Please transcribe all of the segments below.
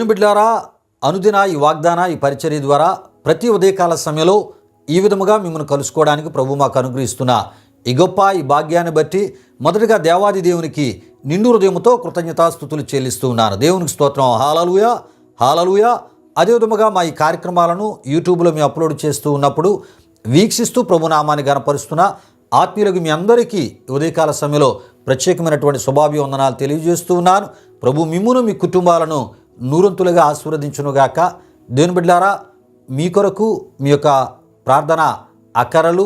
దేవుని బిడ్డలారా, అనుదిన ఈ వాగ్దాన ఈ పరిచర్య ద్వారా ప్రతి ఉదయకాల సమయంలో ఈ విధముగా మిమ్మల్ని కలుసుకోవడానికి ప్రభు మాకు అనుగ్రహిస్తున్న ఈ గొప్ప ఈ భాగ్యాన్ని బట్టి మొదటగా దేవాది దేవునికి నిండు హృదయంతో కృతజ్ఞతాస్తుతులు చెల్లిస్తూ ఉన్నాను. దేవునికి స్తోత్రం. హల్లెలూయా, హల్లెలూయా. అదే విధముగా మా ఈ కార్యక్రమాలను యూట్యూబ్లో మేము అప్లోడ్ చేస్తూ ఉన్నప్పుడు వీక్షిస్తూ ప్రభునామాన్ని గణపరుస్తున్న ఆత్మీయులకు మీ అందరికీ ఉదయకాల సమయంలో ప్రత్యేకమైనటువంటి శుభాభివందనాలు తెలియజేస్తూ ఉన్నాను. ప్రభు మిమ్మును మీ కుటుంబాలను నూరంతులుగా ఆశీర్వదించునుగాక. దేవుని బిడ్డలారా, మీ కొరకు మీ యొక్క ప్రార్థన అక్కరలు,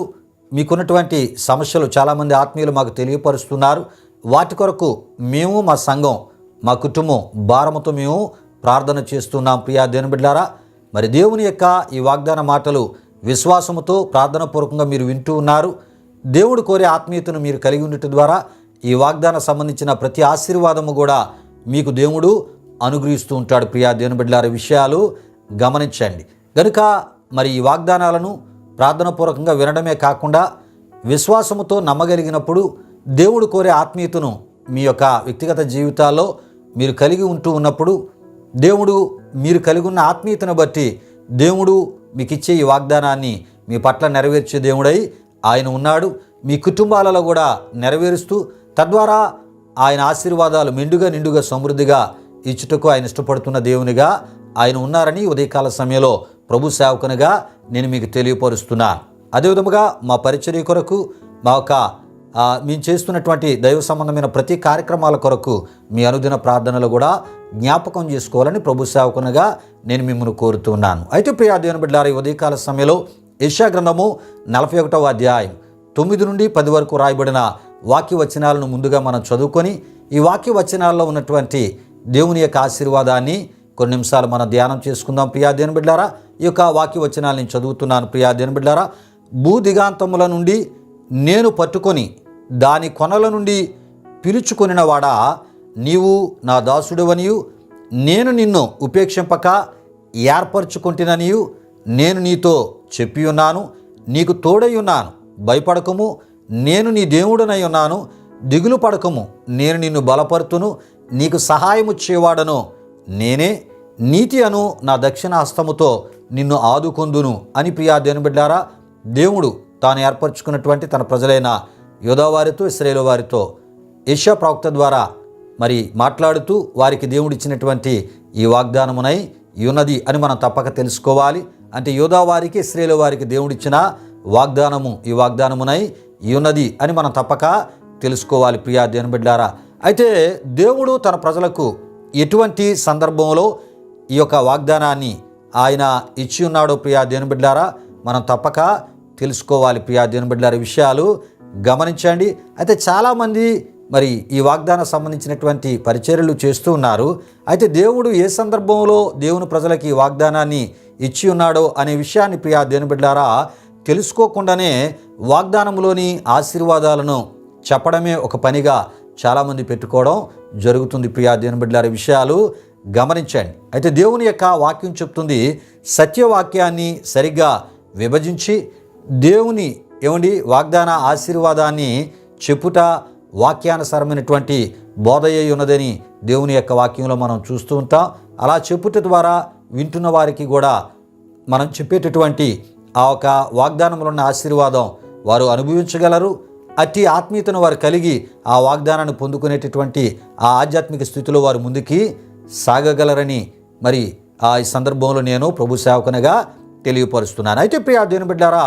మీకున్నటువంటి సమస్యలు చాలామంది ఆత్మీయులు మాకు తెలియపరుస్తున్నారు. వాటి కొరకు మేము మా సంఘం మా కుటుంబం భారముతో మేము ప్రార్థన చేస్తున్నాం. ప్రియా దేవుని బిడ్డలారా, మరి దేవుని యొక్క ఈ వాగ్దాన మాటలు విశ్వాసముతో ప్రార్థనాపూర్వకంగా మీరు వింటూ ఉన్నారు. దేవుడు కోరే ఆత్మీయతను మీరు కలిగి ఉండటం ద్వారా ఈ వాగ్దానం సంబంధించిన ప్రతి ఆశీర్వాదము కూడా మీకు దేవుడు అనుగ్రహిస్తూ ఉంటాడు. ప్రియా దేవుని బిడ్డలారా, విషయాలు గమనించండి. కనుక మరి ఈ వాగ్దానాలను ప్రార్థనాపూర్వకంగా వినడమే కాకుండా విశ్వాసముతో నమ్మగలిగినప్పుడు దేవుడు కోరే ఆత్మీయతను మీ యొక్క వ్యక్తిగత జీవితాల్లో మీరు కలిగి ఉంటూ ఉన్నప్పుడు దేవుడు మీరు కలిగి ఉన్న ఆత్మీయతను బట్టి దేవుడు మీకు ఇచ్చే ఈ వాగ్దానాన్ని మీ పట్ల నెరవేర్చే దేవుడై ఆయన ఉన్నాడు. మీ కుటుంబాలలో కూడా నెరవేరుస్తూ తద్వారా ఆయన ఆశీర్వాదాలు మెండుగా నిండుగా సమృద్ధిగా ఇచ్చుటకు ఆయన ఇష్టపడుతున్న దేవునిగా ఆయన ఉన్నారని ఉదయకాల సమయంలో ప్రభు సేవకునిగా నేను మీకు తెలియపరుస్తున్నాను. అదేవిధముగా మా పరిచర్య కొరకు మా యొక్క మేము చేస్తున్నటువంటి దైవ సంబంధమైన ప్రతి కార్యక్రమాల కొరకు మీ అనుదిన ప్రార్థనలు కూడా జ్ఞాపకం చేసుకోవాలని ప్రభు సేవకునిగా నేను మిమ్మల్ని కోరుతున్నాను. అయితే ప్రియా దేవుని బిడ్డలారా, ఈ ఉదయకాల సమయంలో యెషయా గ్రంథము 41వ అధ్యాయం 9 నుండి 10 వరకు రాయబడిన వాక్య వచనాలను ముందుగా మనం చదువుకొని ఈ వాక్య వచనాల్లో ఉన్నటువంటి దేవుని యొక్క ఆశీర్వాదాన్ని కొన్ని నిమిషాలు మనం ధ్యానం చేసుకుందాం. ప్రియా దేవుని బిడ్డలారా, ఈ యొక్క వాక్య వచనాలు నేను చదువుతున్నాను. ప్రియా దేవుని బిడ్డలారా, భూదిగాంతముల నుండి నేను పట్టుకొని దాని కొనల నుండి పిలుచుకొనిన వాడా, నీవు నా దాసుడవనియు నేను నిన్ను ఉపేక్షింపక ఏర్పరచుకుంటుననియు నేను నీతో చెప్పి ఉన్నాను. నీకు తోడై ఉన్నాను, భయపడకము, నేను నీ దేవుడనై ఉన్నాను. దిగులు పడకము, నేను నిన్ను బలపరుతును, నీకు సహాయము చేయవాడను నేనే. నీతి అను నా దక్షిణ హస్తముతో నిన్ను ఆదుకొందును అని. ప్రియా దేవుని బిడ్డలారా, దేవుడు తాను ఏర్పరచుకున్నటువంటి తన ప్రజలైన యూదా వారితో ఇశ్రాయేలు వారితో యెషయా ప్రవక్త ద్వారా మరి మాట్లాడుతూ వారికి దేవుడు ఇచ్చినటువంటి ఈ వాగ్దానమునై ఉన్నది అని మనం తప్పక తెలుసుకోవాలి. అంటే యూదా వారికి ఇశ్రాయేలు వారికి దేవుడిచ్చిన వాగ్దానము ఈ వాగ్దానమునై ఉన్నది అని మనం తప్పక తెలుసుకోవాలి. ప్రియా దేవుని బిడ్డలారా, అయితే దేవుడు తన ప్రజలకు ఎటువంటి సందర్భంలో ఈ యొక్క వాగ్దానాన్ని ఆయన ఇచ్చి ఉన్నాడో ప్రియా దేవుని బిడ్డలారా మనం తప్పక తెలుసుకోవాలి. ప్రియా దేవుని బిడ్డలారా, విషయాలు గమనించండి. అయితే చాలామంది మరి ఈ వాగ్దానం సంబంధించినటువంటి పరిచర్యలు చేస్తూ ఉన్నారు. అయితే దేవుడు ఏ సందర్భంలో దేవుని ప్రజలకు ఈ వాగ్దానాన్ని ఇచ్చి ఉన్నాడో అనే విషయాన్ని ప్రియా దేవుని బిడ్డలారా తెలుసుకోకుండానే వాగ్దానంలోని ఆశీర్వాదాలను చెప్పడమే ఒక పనిగా చాలామంది పెట్టుకోవడం జరుగుతుంది. ప్రియా దేవుని బిడ్డలారా, విషయాలు గమనించండి. అయితే దేవుని యొక్క వాక్యం చెప్తుంది, సత్యవాక్యాన్ని సరిగ్గా విభజించి దేవుని వాగ్దాన ఆశీర్వాదాన్ని చెప్పుట వాక్యానుసారమైనటువంటి బోధయ్య ఉన్నదని దేవుని యొక్క వాక్యంలో మనం చూస్తూ ఉంటాం. అలా చెప్పుట ద్వారా వింటున్న వారికి కూడా మనం చెప్పేటటువంటి ఆ ఒక వాగ్దానంలో ఉన్న ఆశీర్వాదం వారు అనుభవించగలరు. అట్టి ఆత్మీయతను వారు కలిగి ఆ వాగ్దానాన్ని పొందుకునేటటువంటి ఆ ఆధ్యాత్మిక స్థితిలో వారు ముందుకి సాగగలరని మరి ఈ సందర్భంలో నేను ప్రభు సేవకునిగా తెలియపరుస్తున్నాను. అయితే ప్రియా దేవుని బిడ్డలారా,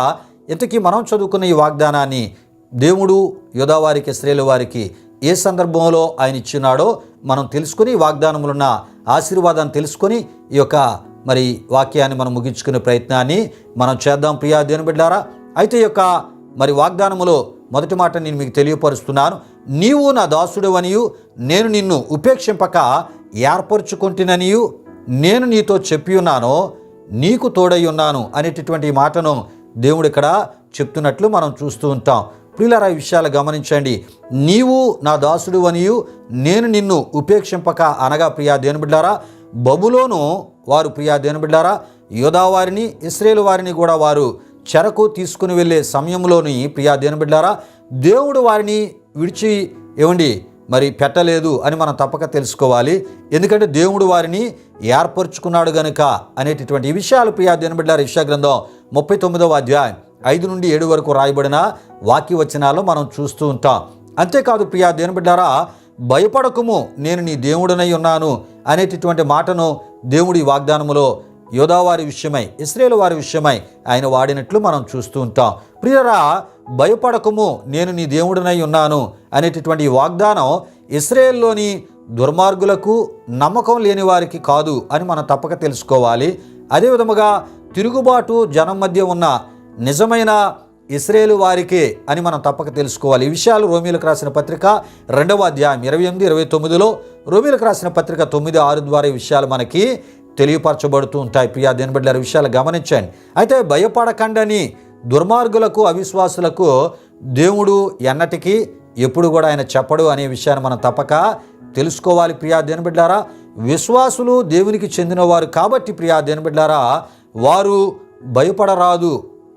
ఇంతకీ మనం చదువుకున్న ఈ వాగ్దానాన్ని దేవుడు యూదా వారికి ఇశ్రాయేలు వారికి ఏ సందర్భంలో ఆయన ఇచ్చినాడో మనం తెలుసుకుని వాగ్దానంలో ఉన్న ఆశీర్వాదాన్ని తెలుసుకొని ఈ యొక్క మరి వాక్యాన్ని మనం ముగించుకునే ప్రయత్నాన్ని మనం చేద్దాం. ప్రియా దేవుని బిడ్డలారా, అయితే ఈ యొక్క మరి వాగ్దానములో మొదటి మాట నేను మీకు తెలియపరుస్తున్నాను. నీవు నా దాసుడవనియు నేను నిన్ను ఉపేక్షింపక ఏర్పరచుకుంటుననియు నేను నీతో చెప్పి ఉన్నాను, నీకు తోడై ఉన్నాను అనేటటువంటి మాటను దేవుడు ఇక్కడ చెప్తున్నట్లు మనం చూస్తూ ఉంటాం. ప్రియులారా, ఈ విషయాలు గమనించండి. నీవు నా దాసుడు అనియు నేను నిన్ను ఉపేక్షింపక అనగా ప్రియా దేవుని బిడ్డలారా, బబులోను వారు ప్రియా దేవుని బిడ్డలారా యూదా వారిని ఇశ్రాయేలు వారిని కూడా వారు చెరకు తీసుకుని వెళ్ళే సమయంలోని ప్రియా దేవుని బిడ్డలారా దేవుడు వారిని విడిచి మరి పెట్టలేదు అని మనం తప్పక తెలుసుకోవాలి. ఎందుకంటే దేవుడు వారిని ఏర్పరచుకున్నాడు గనుక అనేటటువంటి ఈ విషయాలు ప్రియా దేవుని బిడ్డలారా యెషయా గ్రంథం 39వ అధ్యాయం 5 నుండి 7 వరకు రాయబడిన వాక్య వచనాలు మనం చూస్తూ ఉంటాం. అంతేకాదు ప్రియా దేవుని బిడ్డలారా, భయపడకుము నేను నీ దేవుడనై ఉన్నాను అనేటటువంటి మాటను దేవుడి వాగ్దానములో యోధావారి విషయమై, ఇశ్రాయేలు వారి విషయమై ఆయన వాడినట్లు మనం చూస్తూ ఉంటాం. ప్రియరా, భయపడకము నేను నీ దేవుడనై ఉన్నాను అనేటటువంటి ఈ వాగ్దానం ఇశ్రాయేల్లోని దుర్మార్గులకు, నమ్మకం లేని వారికి కాదు అని మనం తప్పక తెలుసుకోవాలి. అదేవిధముగా తిరుగుబాటు జనం మధ్య ఉన్న నిజమైన ఇశ్రాయేలు వారికే అని మనం తప్పక తెలుసుకోవాలి. ఈ విషయాలు రోమీలకు రాసిన పత్రిక 2వ అధ్యాయం 28-29లో, రోమీలకు రాసిన పత్రిక 9:6 ద్వారా ఈ విషయాలు మనకి తెలియపరచబడుతూ ఉంటాయి. ప్రియా దేవుని బిడ్డలారా, విషయాలు గమనించండి. అయితే భయపడకండని దుర్మార్గులకు, అవిశ్వాసులకు దేవుడు ఎన్నటికీ ఎప్పుడు కూడా ఆయన చెప్పడు అనే విషయాన్ని మనం తప్పక తెలుసుకోవాలి. ప్రియా దేవుని బిడ్డలారా, విశ్వాసులు దేవునికి చెందినవారు కాబట్టి ప్రియా దేవుని బిడ్డలారా, వారు భయపడరాదు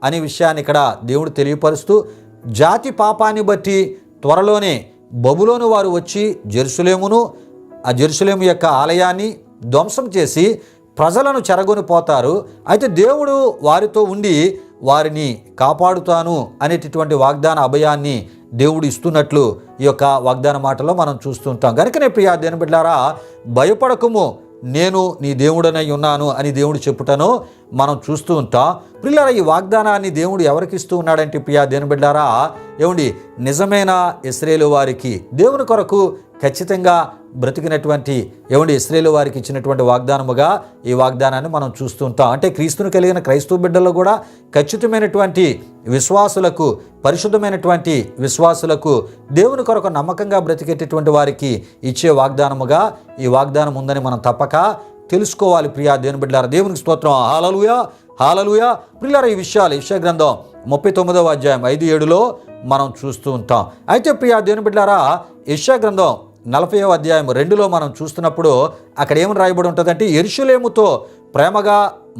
అనే విషయాన్ని ఇక్కడ దేవుడు తెలియపరుస్తూ, జాతి పాపాన్ని బట్టి త్వరలోనే బబులోను వారు వచ్చి జెరూసలేమును, ఆ జెరూసలేము యొక్క ఆలయాన్ని ధ్వంసం చేసి ప్రజలను చెరగొని పోతారు. అయితే దేవుడు వారితో ఉండి వారిని కాపాడుతాను అనేటటువంటి వాగ్దాన అభయాన్ని దేవుడు ఇస్తున్నట్లు ఈ యొక్క వాగ్దాన మాటలో మనం చూస్తుంటాం. కనుకనే ప్రియా దేవుని బిడ్డలారా, భయపడకము నేను నీ దేవుడనై ఉన్నాను అని దేవుడు చెప్పుటను మనం చూస్తూ ఉంటాం. ప్రియులారా, ఈ వాగ్దానాన్ని దేవుడు ఎవరికి ఇస్తూ ఉన్నాడంటే ప్రియా దేవుని బిడ్డలారా, ఏమండి, నిజమైన ఇశ్రాయేలు వారికి, దేవుని కొరకు ఖచ్చితంగా బ్రతికినటువంటి ఇశ్రాయేలు వారికి ఇచ్చినటువంటి వాగ్దానముగా ఈ వాగ్దానాన్ని మనం చూస్తూ ఉంటాం. అంటే క్రీస్తును కలిగిన క్రైస్తవ బిడ్డల్లో కూడా ఖచ్చితమైనటువంటి విశ్వాసులకు, పరిశుద్ధమైనటువంటి విశ్వాసులకు, దేవుని కొరకు నమ్మకంగా బ్రతికేటటువంటి వారికి ఇచ్చే వాగ్దానముగా ఈ వాగ్దానం ఉందని మనం తప్పక తెలుసుకోవాలి. ప్రియా దేవుని బిడ్డలారా, దేవునికి స్తోత్రం. హల్లెలూయా, హల్లెలూయా. ప్రియులారా, ఈ విషయాలు యెషయా గ్రంథం 39వ అధ్యాయం 5-7లో మనం చూస్తూ ఉంటాం. అయితే ప్రియా దేవుని బిడ్డలారా, యెషయా గ్రంథం 40వ అధ్యాయం 2లో మనం చూస్తున్నప్పుడు అక్కడ ఏమని రాయబడి ఉంటుందంటే, యెరూషలేముతో ప్రేమగా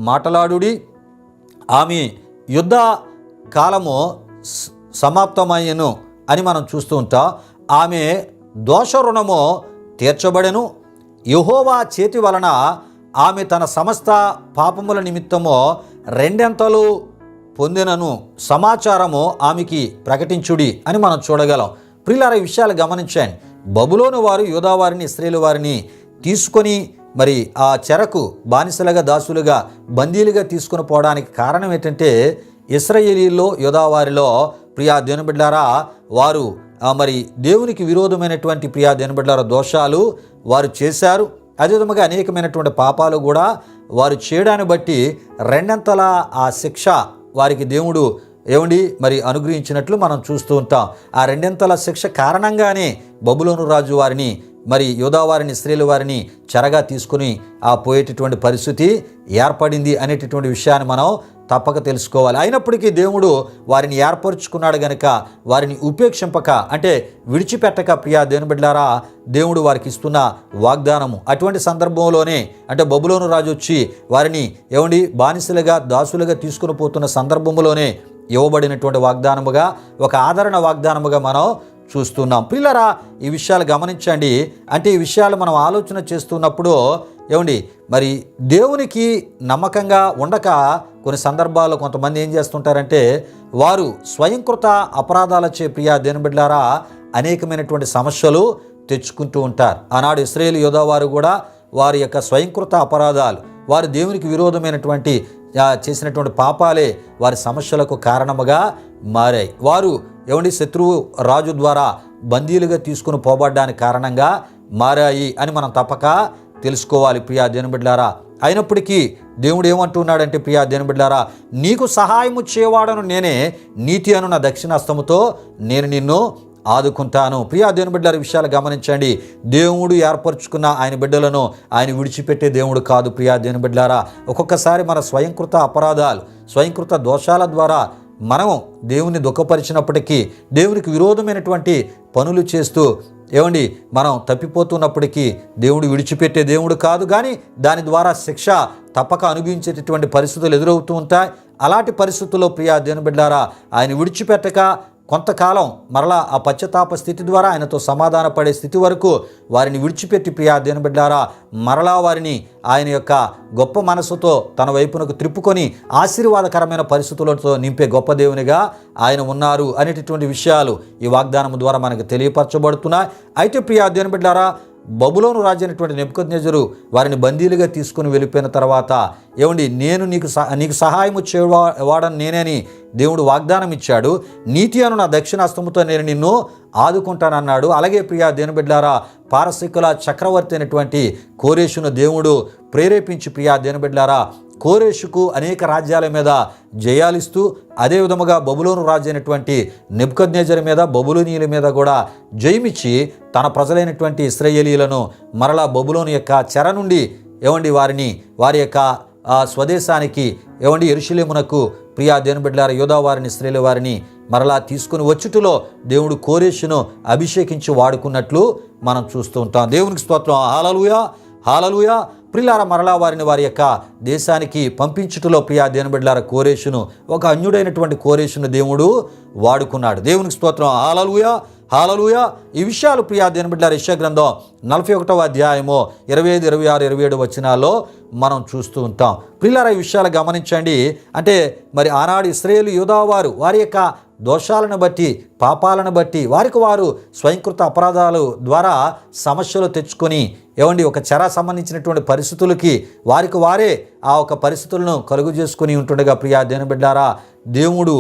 మాటలాడుడి, ఆమె యుద్ధ కాలము సమాప్తమయ్యను అని మనం చూస్తూ ఉంటాం. ఆమె దోష రుణము తీర్చబడెను, యెహోవా చేతి వలన ఆమె తన సమస్త పాపముల నిమిత్తము 2 పొందినను సమాచారము ఆమెకి ప్రకటించుడి అని మనం చూడగలం. ప్రియులారా, ఈ విషయాలు గమనించండి. బబులోను వారు యూదా వారిని, ఇశ్రాయేలు వారిని తీసుకొని మరి ఆ చెరకు బానిసలుగా, దాసులుగా, బందీలుగా తీసుకొని పోవడానికి కారణం ఏంటంటే, ఇశ్రాయేలీల్లో, యూదా వారిలో ప్రియా దేవుని బిడ్డలారా, వారు మరి దేవునికి విరోధమైనటువంటి ప్రియా దేవుని బిడ్డలారా దోషాలు వారు చేశారు. అదేవిధంగా అనేకమైనటువంటి పాపాలు కూడా వారు చేయడాన్ని బట్టి 2 ఆ శిక్ష వారికి దేవుడు మరి అనుగ్రహించినట్లు మనం చూస్తూ ఉంటాం. ఆ 2 శిక్ష కారణంగానే బబులోను రాజు వారిని, మరి యూదా వారిని, ఇశ్రాయేలు వారిని చెరగా తీసుకుని పోయేటటువంటి పరిస్థితి ఏర్పడింది అనేటటువంటి విషయాన్ని మనం తప్పక తెలుసుకోవాలి. అయినప్పటికీ దేవుడు వారిని ఏర్పరచుకున్నాడు గనుక వారిని ఉపేక్షింపక, అంటే విడిచిపెట్టక ప్రియా దేవుని బిడ్డలారా, దేవుడు వారికి ఇస్తున్న వాగ్దానము అటువంటి సందర్భంలోనే, అంటే బబులోను రాజు వచ్చి వారిని బానిసలుగా, దాసులుగా తీసుకుని పోతున్న సందర్భంలోనే ఇవ్వబడినటువంటి వాగ్దానముగా, ఒక ఆదరణ వాగ్దానముగా మనం చూస్తున్నాం. పిల్లరా, ఈ విషయాలు గమనించండి. అంటే ఈ విషయాలు మనం ఆలోచన చేస్తున్నప్పుడు మరి దేవునికి నమ్మకంగా ఉండక కొన్ని సందర్భాల్లో కొంతమంది ఏం చేస్తుంటారంటే, వారు స్వయంకృత అపరాధాలచే ప్రియా దేవుని బిడ్డలారా అనేకమైనటువంటి సమస్యలు తెచ్చుకుంటూ ఉంటారు. ఆనాడు ఇశ్రాయేలు యూదా వారు కూడా వారి యొక్క స్వయంకృత అపరాధాలు, వారు దేవునికి విరోధమైనటువంటి చేసినటువంటి పాపాలే వారి సమస్యలకు కారణముగా మారాయి. వారు శత్రువు రాజు ద్వారా బందీలుగా తీసుకుని పోబడ్డానికి కారణంగా మారాయి అని మనం తప్పక తెలుసుకోవాలి ప్రియా దేవుని బిడ్డలారా. అయినప్పటికీ దేవుడు ఏమంటున్నాడంటే, ప్రియా దేవుని బిడ్డలారా, నీకు సహాయము చేయవాడను నేనే, నీతి అను నా దక్షిణాస్తముతో నేను నిన్ను ఆదుకుంటాను. ప్రియా దేవుని బిడ్డలారా, విషయాలు గమనించండి. దేవుడు ఏర్పరచుకున్న ఆయన బిడ్డలను ఆయన విడిచిపెట్టే దేవుడు కాదు. ప్రియా దేవుని బిడ్డలారా, ఒక్కొక్కసారి మన స్వయంకృత అపరాధాలు, స్వయంకృత దోషాల ద్వారా మనం దేవుని దుఃఖపరిచినప్పటికీ, దేవునికి విరోధమైనటువంటి పనులు చేస్తూ మనం తప్పిపోతున్నప్పటికీ దేవుడు విడిచిపెట్టే దేవుడు కాదు. కానీ దాని ద్వారా శిక్ష తప్పక అనుభవించేటటువంటి పరిస్థితులు ఎదురవుతూ ఉంటాయి. అలాంటి పరిస్థితుల్లో ప్రియా దేవుని బిడ్డలారా, ఆయన విడిచిపెట్టక కొంతకాలం మరలా ఆ పశ్చాత్తాప స్థితి ద్వారా ఆయనతో సమాధాన పడే స్థితి వరకు వారిని విడిచిపెట్టి ప్రియా దేవుని బిడ్డలారా మరలా వారిని ఆయన యొక్క గొప్ప మనసుతో తన వైపునకు త్రిప్పుకొని ఆశీర్వాదకరమైన పరిస్థితులతో నింపే గొప్ప దేవునిగా ఆయన ఉన్నారు అనేటటువంటి విషయాలు ఈ వాగ్దానం ద్వారా మనకు తెలియపరచబడుతున్నాయి. అయితే ప్రియా దేవుని బిడ్డలారా బబులోను రాజు అయినటువంటి నెబుకద్నెజరు వారిని బందీలుగా తీసుకుని వెళ్ళిపోయిన తర్వాత ఏమండి నేను నీకు సహాయం చేయవాడని నేనని దేవుడు వాగ్దానం ఇచ్చాడు. నీతి అను నా దక్షిణాస్తముతో నేను నిన్ను ఆదుకుంటానన్నాడు. అలాగే ప్రియా దేవుని బిడ్డలారా పారసీకుల చక్రవర్తి అయినటువంటి కోరేషును దేవుడు ప్రేరేపించి ప్రియా దేవుని బిడ్డలారా కోరేషుకు అనేక రాజ్యాల మీద జయాలిస్తూ అదేవిధముగా బబులోను రాజు అయినటువంటి నెబుకద్నెజరు మీద బబులోనీయుల మీద కూడా జయమిచ్చి తన ప్రజలైనటువంటి ఇశ్రాయేలీయులను మరలా బబులోను యొక్క చెర నుండి వారి యొక్క స్వదేశానికి యెరూషలేమునకు ప్రియా దేవుని బిడ్డలారా యోధా వారిని ఇశ్రాయేలు వారిని మరలా తీసుకుని వచ్చుటలో దేవుడు కోరేషును అభిషేకించి వాడుకున్నట్లు మనం చూస్తూ ఉంటాం. దేవునికి స్తోత్రం. హల్లెలూయా హల్లెలూయా. ప్రియులారా మరలా వారిని వారి యొక్క దేశానికి పంపించుటలో ప్రియా దేవుని బిడ్డలారా కోరేషును ఒక అన్యుడైనటువంటి కోరేషును దేవుడు వాడుకున్నాడు. దేవునికి స్తోత్రం. హల్లెలూయా హల్లెలూయా. ఈ విషయాలు ప్రియా దేవుని బిడ్డలారా యెషయా గ్రంథం 41వ అధ్యాయము 25, 26, 27 వచనాల్లో మనం చూస్తూ ఉంటాం. ప్రియులారా ఈ విషయాలు గమనించండి. అంటే మరి ఆనాడు ఇశ్రాయేలు యూదా వారి యొక్క దోషాలను బట్టి పాపాలను బట్టి వారికి వారు స్వయంకృత అపరాధాలు ద్వారా సమస్యలు తెచ్చుకొని ఒక చెర సంబంధించినటువంటి పరిస్థితులకి వారికి వారే ఆ ఒక పరిస్థితులను కలుగు చేసుకుని ఉంటుండగా ప్రియా దేవుని బిడ్డలారా దేవుడు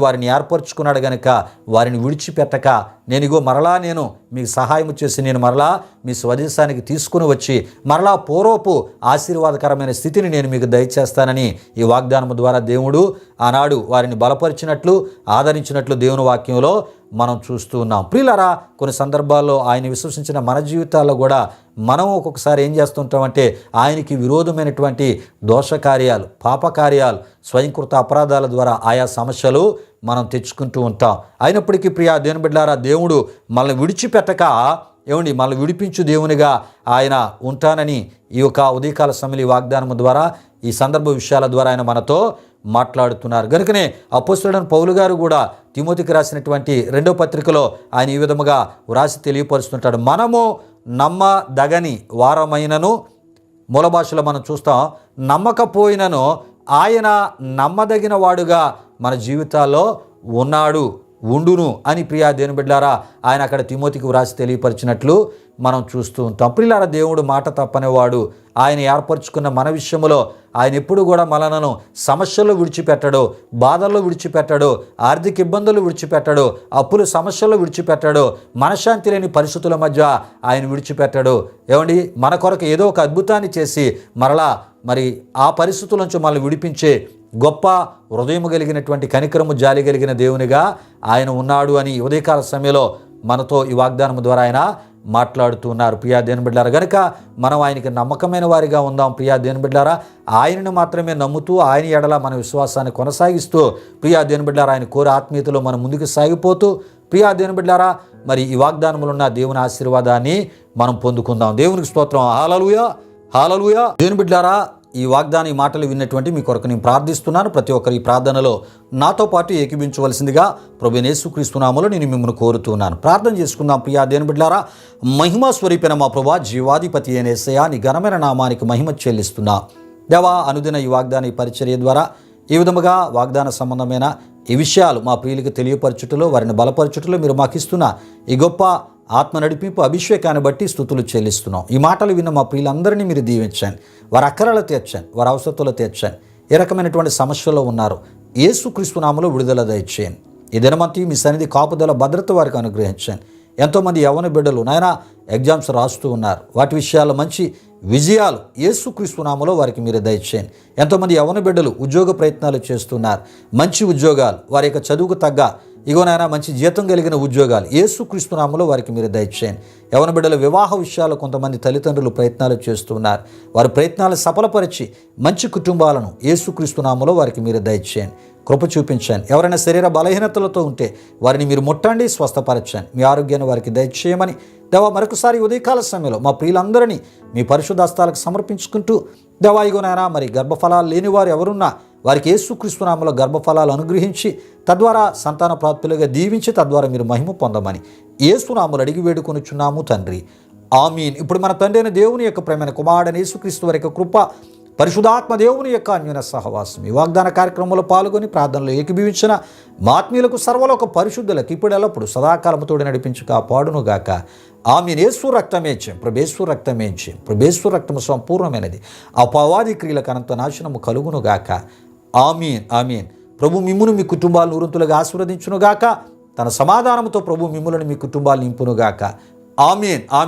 వారిని ఏర్పరచుకున్నాడు గనుక వారిని విడిచిపెట్టక మరలా నేను మీకు సహాయం చేసి నేను మరలా మీ స్వదేశానికి తీసుకుని వచ్చి మరలా పూర్వపు ఆశీర్వాదకరమైన స్థితిని నేను మీకు దయచేస్తానని ఈ వాగ్దానం ద్వారా దేవుడు ఆనాడు వారిని బలపరిచినట్లు ఆదరించినట్లు దేవుని వాక్యంలో మనం చూస్తూ ఉన్నాం. ప్రియులారా కొన్ని సందర్భాల్లో ఆయన విశ్వసించిన మన జీవితాల్లో కూడా మనం ఒక్కొక్కసారి ఏం చేస్తుంటామంటే ఆయనకి విరోధమైనటువంటి దోషకార్యాలు పాపకార్యాలు స్వయంకృత అపరాధాల ద్వారా ఆయా సమస్యలు మనం తెచ్చుకుంటూ ఉంటాం. అయినప్పటికీ ప్రియా దేవుని బిడ్డలారా దేవుడు మనల్ని విడిచిపెట్టక మనల్ని విడిపించు దేవునిగా ఆయన ఉంటానని ఈ యొక్క ఉదయకాల సమయంలో ఈ వాగ్దానం ద్వారా ఈ సందర్భ విషయాల ద్వారా ఆయన మనతో మాట్లాడుతున్నారు. కనుకనే అపోస్తలుడైన పౌలు గారు కూడా తిమోతికి రాసినటువంటి 2వ పత్రికలో ఆయన ఈ విధముగా వ్రాసి తెలియపరుస్తుంటాడు. మనము నమ్మదగని వారమైనను మూల భాషలో మనం చూస్తాం నమ్మకపోయినను ఆయన నమ్మదగిన వాడుగా మన జీవితాల్లో ఉండును అని ప్రియా దేవుని బిడ్డలారా ఆయన అక్కడ తిమోతికి వ్రాసి తెలియపరిచినట్లు మనం చూస్తూ ఉంటాం. ప్రియులారా దేవుడు మాట తప్పనివాడు. ఆయన ఏర్పరచుకున్న మన విషయంలో ఆయన ఎప్పుడు కూడా మనలను సమస్యల్లో విడిచిపెట్టడు, బాధల్లో విడిచిపెట్టడు, ఆర్థిక ఇబ్బందులు విడిచిపెట్టడు, అప్పుల సమస్యల్లో విడిచిపెట్టడు, మనశ్శాంతి లేని పరిస్థితుల మధ్య ఆయన విడిచిపెట్టడు. మన కొరకు ఏదో ఒక అద్భుతాన్ని చేసి మరలా ఆ పరిస్థితుల నుంచి మనల్ని విడిపించే గొప్ప హృదయము కలిగినటువంటి కనికరము జాలి కలిగిన దేవునిగా ఆయన ఉన్నాడు అని ఉదయకాల సమయంలో మనతో ఈ వాగ్దానం ద్వారా ఆయన మాట్లాడుతూ ఉన్నారు. ప్రియా దేవుని బిడ్డలారా కనుక మనం ఆయనకి నమ్మకమైన వారిగా ఉందాం. ప్రియా దేవుని బిడ్డలారా ఆయనను మాత్రమే నమ్ముతూ ఆయన ఎడల మన విశ్వాసాన్ని కొనసాగిస్తూ ప్రియా దేవుని బిడ్డలారా ఆయన కోరి ఆత్మీయతలో మనం ముందుకు సాగిపోతూ ప్రియా దేవుని బిడ్డలారా ఈ వాగ్దానములు ఉన్న దేవుని ఆశీర్వాదాన్ని మనం పొందుకుందాం. దేవునికి స్తోత్రం. హల్లెలూయా హల్లెలూయా. దేవుని బిడ్డలారా ఈ వాగ్దానం ఈ మాటలు విన్నటువంటి మీ కొరకు నేను ప్రార్థిస్తున్నాను. ప్రతి ఒక్కరు ఈ ప్రార్థనలో నాతో పాటు ఏకీభించవలసిందిగా ప్రభువైన యేసుక్రీస్తు నామములో నేను మిమ్మల్ని కోరుతున్నాను. ప్రార్థన చేసుకుందాం. ప్రియా దేవుని బిడ్డలారా మహిమా స్వరూపిన మా ప్రభువా జీవాధిపతి అయిన యేసయ్యా నీ ఘనమైన నామానికి మహిమ చెల్లిస్తున్నా. దేవా అనుదిన ఈ వాగ్దాన ఈ పరిచర్య ద్వారా ఈ విధముగా వాగ్దాన సంబంధమైన ఈ విషయాలు మా ప్రియులకు తెలియపరచుటలో వారిని బలపరచుటలో మీరు మాకు ఇస్తున్న ఈ గొప్ప ఆత్మ నడిపింపు అభిషేకాన్ని బట్టి స్తుతులు చెల్లిస్తున్నాం. ఈ మాటలు విన్న మా ప్రియులందరినీ మీరు దీవించండి. వారి అక్కరలు తీర్చండి, వారి అవసరతలు తీర్చండి. ఏ రకమైనటువంటి సమస్యలో ఉన్నారు యేసుక్రీస్తు నామములో విడుదల దయచేయండి. ఈ దినమంతా మీ సన్నిధి కాపుదల భద్రత వారికి అనుగ్రహించండి. ఎంతోమంది యవ్వన బిడ్డలు నాయన ఎగ్జామ్స్ రాస్తూ ఉన్నారు. వాటి విషయాల్లో మంచి విజయాలు యేసుక్రీస్తు నామములో వారికి మీరు దయచేయండి. ఎంతోమంది యవ్వన బిడ్డలు ఉద్యోగ ప్రయత్నాలు చేస్తున్నారు. మంచి ఉద్యోగాలు వారి యొక్క చదువుకు తగ్గ ఇగోనైనా మంచి జీతం కలిగిన ఉద్యోగాలు యేసుక్రీస్తు నామములో వారికి మీరు దయచేయండి. యవ్వన బిడ్డల వివాహ విషయాలు కొంతమంది తల్లిదండ్రులు ప్రయత్నాలు చేస్తున్నారు. వారి ప్రయత్నాలు సఫలపరిచి మంచి కుటుంబాలను యేసుక్రీస్తు నామములో వారికి మీరు దయచేయండి. కృప చూపించండి. ఎవరైనా శరీర బలహీనతలతో ఉంటే వారిని మీరు ముట్టండి, స్వస్థపరచండి. మీ ఆరోగ్యాన్ని వారికి దయచేయమని దేవా మరొకసారి ఉదయకాల సమయంలో మా ప్రియులందరినీ మీ పరిశుద్ధ హస్తాలకు సమర్పించుకుంటూ దేవా ఇగోనైనా గర్భఫలాలు లేని వారు ఎవరున్నా వారికి యేసుక్రీస్తు నామములో గర్భఫలాలు అనుగ్రహించి తద్వారా సంతాన ప్రాప్తులుగా దీవించి తద్వారా మీరు మహిమ పొందమని యేసు నామములో అడిగి వేడుకొనుచున్నాము తండ్రి, ఆమీన్. ఇప్పుడు మన తండ్రి అయిన దేవుని యొక్క ప్రేమైన కుమారుడైన యేసుక్రీస్తు వారి యొక్క కృప, పరిశుద్ధాత్మ దేవుని యొక్క అన్యోన్య సహవాసం ఈ వాగ్దాన కార్యక్రమంలో పాల్గొని ప్రార్థనలో ఏకీభవించిన మా ఆత్మీయులకు సర్వలోక పరిశుద్ధులకు ఇప్పుడు ఎల్లప్పుడు సదాకాలముతోడి నడిపించు కాపాడునుగాక. ఆమీన్. యేసు రక్తమే జయం, ప్రభేశ్వర రక్తమే జయం, ప్రభేశ్వర రక్తము సంపూర్ణమైనది, అపవాది క్రియలకు అనంత నాశనము కలుగునుగాక. ఆమీన్, ఆమీన్. ప్రభు మిమ్మును మీ కుటుంబాలను నూరంతులుగా ఆశీర్వదించునుగాక. తన సమాధానంతో ప్రభు మిమ్ములను మీ కుటుంబాలు నింపునుగాక. ఆమీన్, ఆమీన్.